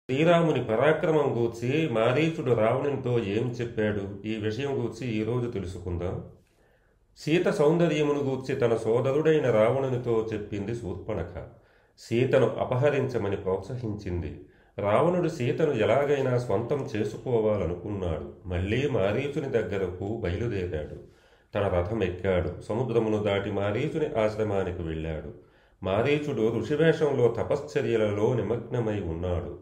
శ్రీరాముని పరాక్రమం గూర్చి మారీచుడు రావణునితో ఏం చెప్పాడు? ఈ విషయం గూర్చి ఈరోజు తెలుసుకుందాం. సీత సౌందర్యమును గూర్చి తన సోదరుడైన రావణునితో చెప్పింది శూర్పణఖ. సీతను అపహరించమని ప్రోత్సహించింది. రావణుడు సీతను ఎలాగైనా స్వంతం చేసుకోవాలనుకున్నాడు. మళ్ళీ మారీచుని దగ్గరకు బయలుదేరాడు. తన రథం ఎక్కాడు. సముద్రమును దాటి మారీచుని ఆశ్రమానికి వెళ్ళాడు. మారీచుడు ఋషివేషంలో తపశ్చర్యలలో నిమగ్నమై ఉన్నాడు.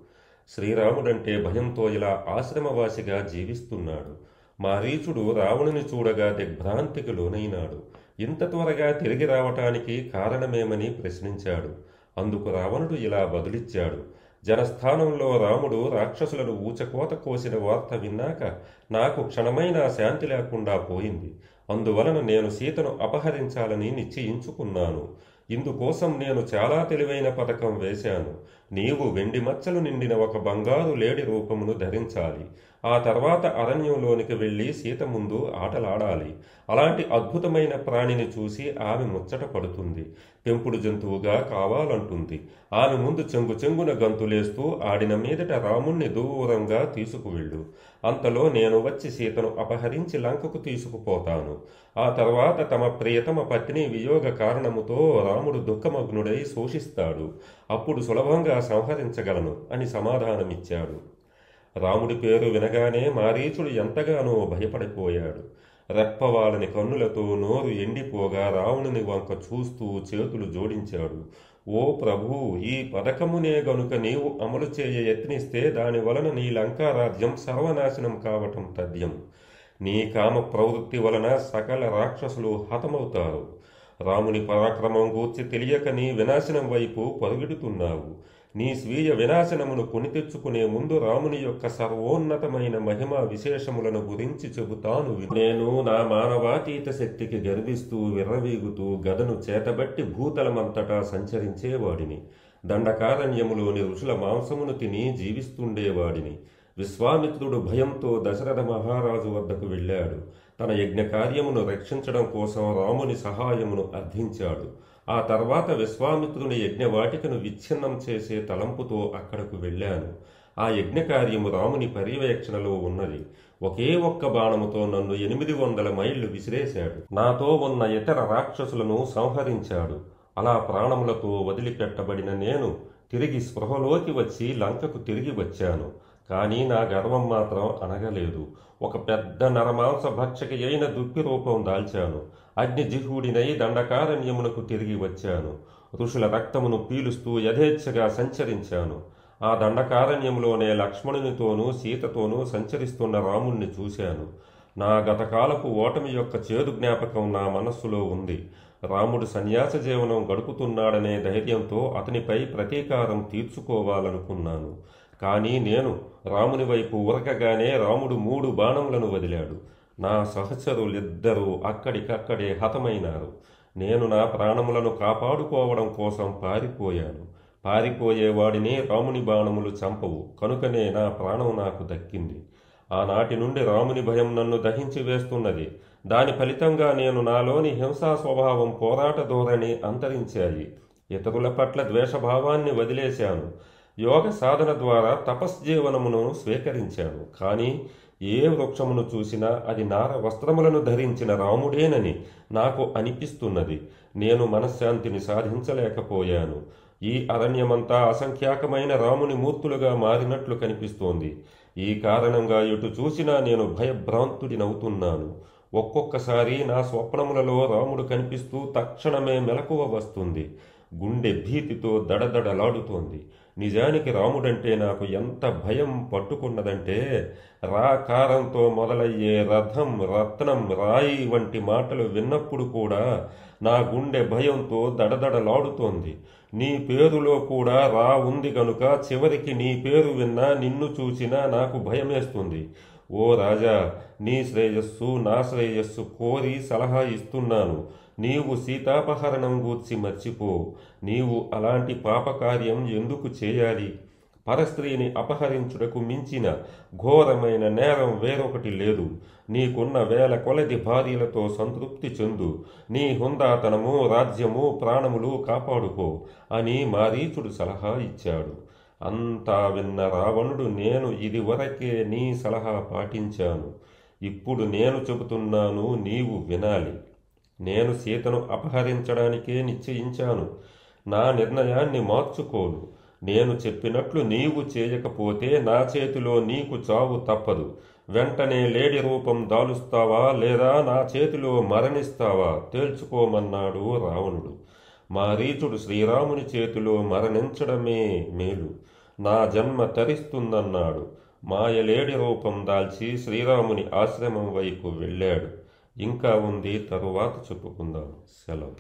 శ్రీరాముడంటే భయంతో ఇలా ఆశ్రమవాసిగా జీవిస్తున్నాడు. మారీచుడు రావణుని చూడగా దిగ్భ్రాంతికి లోనైనాడు. ఇంత త్వరగా తిరిగి రావటానికి కారణమేమని ప్రశ్నించాడు. అందుకు రావణుడు ఇలా బదులిచ్చాడు. జనస్థానంలో రాముడు రాక్షసులను ఊచకోత కోసిన వార్త విన్నాక నాకు క్షణమైనా శాంతి లేకుండా పోయింది. అందువలన నేను సీతను అపహరించాలని నిశ్చయించుకున్నాను. ఇందుకోసం నేను చాలా తెలివైన పథకం వేశాను. నీవు వెండి మచ్చలు నిండిన ఒక బంగారు లేడి రూపమును ధరించాలి. ఆ తర్వాత అరణ్యంలోనికి వెళ్ళి సీత ముందు ఆటలాడాలి. అలాంటి అద్భుతమైన ప్రాణిని చూసి ఆమె ముచ్చట పడుతుంది. పెంపుడు జంతువుగా కావాలంటుంది. ఆమె ముందు చెంగు చెంగున గంతులేస్తూ ఆడిన మీదట రాముణ్ణి దూరంగా తీసుకువెళ్ళు. అంతలో నేను వచ్చి సీతను అపహరించి లంకకు తీసుకుపోతాను. ఆ తర్వాత తమ ప్రియతమ పత్ని వియోగ కారణముతో రాముడు దుఃఖమగ్నుడై శోషిస్తాడు. అప్పుడు సులభంగా సంహరించగలను అని సమాధానమిచ్చాడు. రాముడి పేరు వినగానే మారీచుడు ఎంతగానో భయపడిపోయాడు. రెప్పవాలని కన్నులతో నోరు ఎండిపోగా రావణుని వంక చూస్తూ చేతులు జోడించాడు. ఓ ప్రభూ, ఈ పథకమునే గనుక నీవు అమలు చేయ యత్నిస్తే దాని వలన నీ లంకారాజ్యం సర్వనాశనం కావటం తథ్యం. నీ కామ ప్రవృత్తి వలన సకల రాక్షసులు హతమవుతారు. రాముని పరాక్రమం గూర్చి తెలియక నీ వినాశనం వైపు పరుగెడుతున్నావు. నీ స్వీయ వినాశనమును కొని తెచ్చుకునే ముందు రాముని యొక్క సర్వోన్నతమైన మహిమా విశేషములను గురించి చెబుతాను. నేను నా మానవాతీత శక్తికి గర్విస్తూ విర్రవీగుతూ గదను చేతబట్టి భూతలమంతటా సంచరించేవాడిని. దండకారణ్యములోని ఋషుల మాంసమును తిని జీవిస్తుండేవాడిని. విశ్వామిత్రుడు భయంతో దశరథ మహారాజు వద్దకు వెళ్ళాడు. తన యజ్ఞకార్యమును రక్షించడం కోసం రాముని సహాయమును అర్థించాడు. ఆ తర్వాత విశ్వామిత్రుని యజ్ఞవాటికను విచ్ఛిన్నం చేసే తలంపుతో అక్కడకు వెళ్ళాను. ఆ యజ్ఞకార్యము రాముని పర్యవేక్షణలో ఉన్నది. ఒకే ఒక్క బాణముతో నన్ను 800 మైళ్ళు విసిరేశాడు. నాతో ఉన్న ఇతర రాక్షసులను సంహరించాడు. అలా ప్రాణములతో వదిలిపెట్టబడిన నేను తిరిగి స్పృహలోకి వచ్చి లంకకు తిరిగి వచ్చాను. కానీ నా గర్వం మాత్రం అనగలేదు. ఒక పెద్ద నరమాంస భక్షకి అయిన దుప్పి రూపం దాల్చాను. అగ్నిజిహ్వుడినై దండకారణ్యమునకు తిరిగి వచ్చాను. ఋషుల రక్తమును పీలుస్తూ యథేచ్ఛగా సంచరించాను. ఆ దండకారణ్యంలోనే లక్ష్మణునితోనూ సీతతోనూ సంచరిస్తున్న రాముణ్ణి చూశాను. నా గతకాలపు ఓటమి యొక్క చేదు జ్ఞాపకం నా మనస్సులో ఉంది. రాముడు సన్యాస జీవనం గడుపుతున్నాడనే ధైర్యంతో అతనిపై ప్రతీకారం తీర్చుకోవాలనుకున్నాను. కానీ నేను రాముని వైపు ఉరకగానే రాముడు 3 బాణములను వదిలాడు. నా సహచరులిద్దరూ అక్కడికక్కడే హతమైనారు. నేను నా ప్రాణములను కాపాడుకోవడం కోసం పారిపోయాను. పారిపోయేవాడిని రాముని బాణములు చంపవు. కనుకనే నా ప్రాణం నాకు దక్కింది. ఆనాటి నుండి రాముని భయం నన్ను దహించి వేస్తున్నది. దాని ఫలితంగా నేను నాలోని హింసా స్వభావం, పోరాట ధోరణి అంతరించాయి. ఇతరుల పట్ల ద్వేషభావాన్ని వదిలేశాను. యోగ సాధన ద్వారా తపస్జీవనమును స్వీకరించాను. కానీ ఏ వృక్షమును చూసినా అది నార వస్త్రములను ధరించిన రాముడేనని నాకు అనిపిస్తున్నది. నేను మనశ్శాంతిని సాధించలేకపోయాను. ఈ అరణ్యమంతా అసంఖ్యాకమైన రాముని మూర్తులుగా మారినట్లు కనిపిస్తోంది. ఈ కారణంగా ఎటు చూసినా నేను భయభ్రాంతుడినవుతున్నాను. ఒక్కొక్కసారి నా స్వప్నములలో రాముడు కనిపిస్తూ తక్షణమే మెలకువ వస్తుంది. గుండె భీతితో దడదడలాడుతోంది. నిజానికి రాముడంటే నాకు ఎంత భయం పట్టుకున్నదంటే రాకారంతో మొదలయ్యే రథం, రత్నం, రాయి వంటి మాటలు విన్నప్పుడు కూడా నా గుండె భయంతో దడదడలాడుతోంది. నీ పేరులో కూడా రా ఉంది గనుక చివరికి నీ పేరు విన్నా, నిన్ను చూసినా నాకు భయమేస్తుంది. ఓ రాజా, నీ శ్రేయస్సు నా శ్రేయస్సు కోరి సలహా ఇస్తున్నాను. నీవు సీతాపహరణం గూర్చి మర్చిపో. నీవు అలాంటి పాపకార్యం ఎందుకు చేయాలి? పరస్త్రీని అపహరించుటకు మించిన ఘోరమైన నేరం వేరొకటి లేదు. నీకున్న వేల కొలది భార్యలతో సంతృప్తి చెందు. నీ హుందాతనము, రాజ్యము, ప్రాణములు కాపాడుకో అని మారీచుడు సలహా ఇచ్చాడు. అంతా విన్న రావణుడు, నేను ఇదివరకే నీ సలహా పాటించాను, ఇప్పుడు నేను చెబుతున్నాను, నీవు వినాలి. నేను సీతను అపహరించడానికే నిశ్చయించాను. నా నిర్ణయాన్ని మార్చుకోను. నేను చెప్పినట్లు నీవు చేయకపోతే నా చేతిలో నీకు చావు తప్పదు. వెంటనే లేడి రూపం దాలుస్తావా లేదా నా చేతిలో మరణిస్తావా తేల్చుకోమన్నాడు రావణుడు. మారీచుడు శ్రీరాముని చేతిలో మరణించడమే మేలు, నా జన్మ తరిస్తుందన్నాడు. మాయలేడి రూపం దాల్చి శ్రీరాముని ఆశ్రమం వైపు వెళ్ళాడు. ఇంకా ఉంది, తరువాత చెప్పుకుందాం. సెలవు.